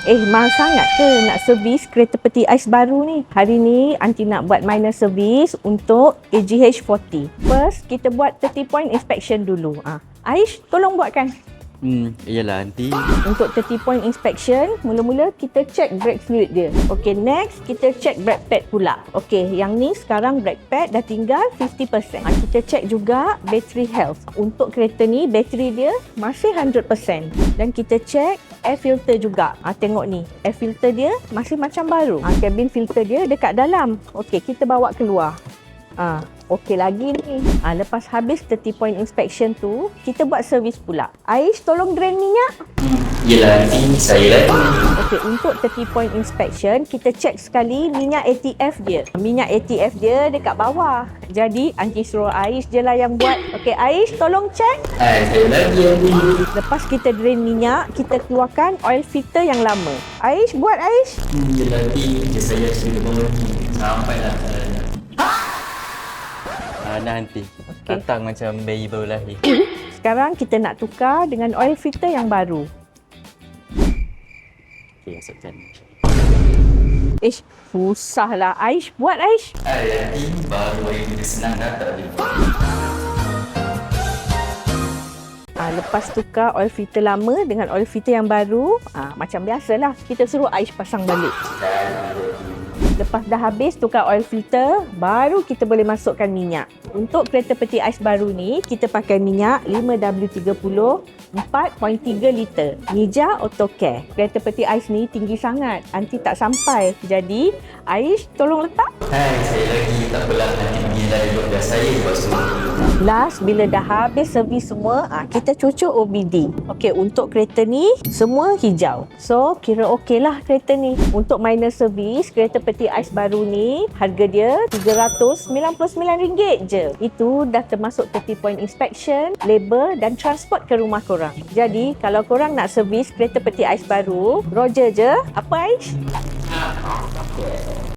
Mahal sangat ke nak servis kereta peti ais baru ni? Hari ni Aunty nak buat minor service untuk AGH40. First, kita buat 30 point inspection dulu. Aish, tolong buatkan. Iyalah Aunty. Untuk 30 point inspection, mula-mula kita check brake fluid dia. Okay, next kita check brake pad pula. Okay, yang ni sekarang brake pad dah tinggal 50%. Kita check juga battery health. Untuk kereta ni, bateri dia masih 100%. Dan kita check air filter juga. Tengok ni, air filter dia masih macam baru. Cabin filter dia dekat dalam. Okay, kita bawa keluar. Okey lagi ni. Lepas habis 30 point inspection tu, kita buat servis pula. Aish, tolong drain minyak. Yelah Aunty, saya lah. Okey, untuk 30 point inspection, kita check sekali minyak ATF dia. Minyak ATF dia dekat bawah. Jadi, Aunty suruh Aish je lah yang buat. Okey, Aish, tolong check. Saya lagi Aunty. Lepas kita drain minyak, kita keluarkan oil filter yang lama. Aish, buat Aish. Yelah Aunty, saya sudah berhenti. Sampailah. Nah Aunty, datang macam bayi baru lahir. Sekarang kita nak tukar dengan oil filter yang baru. Okey, masukkan. Susahlah. Aish, buat Aish. Aunty, baru air dia senang dah tak boleh. Lepas tukar oil filter lama dengan oil filter yang baru, macam biasalah, kita suruh Aish pasang balik. Lepas dah habis tukar oil filter, baru kita boleh masukkan minyak. Untuk kereta peti ais baru ni, kita pakai minyak 5W30 4.3 liter. Nija Auto Care. Kereta peti ais ni tinggi sangat, Aunty tak sampai. Jadi, Aish tolong letak. Saya lagi tak apalah. Nanti pergi dah duduk dah saya buat semua. Last, bila dah habis servis semua, kita cucuk OBD. Okey, untuk kereta ni, semua hijau. So, kira okey lah kereta ni. Untuk minor service, kereta peti ais baru ni, harga dia RM399 je. Itu dah termasuk 30 point inspection, label dan transport ke rumah korang. Jadi, kalau korang nak servis kereta peti ais baru, Roger je. Apa Aish?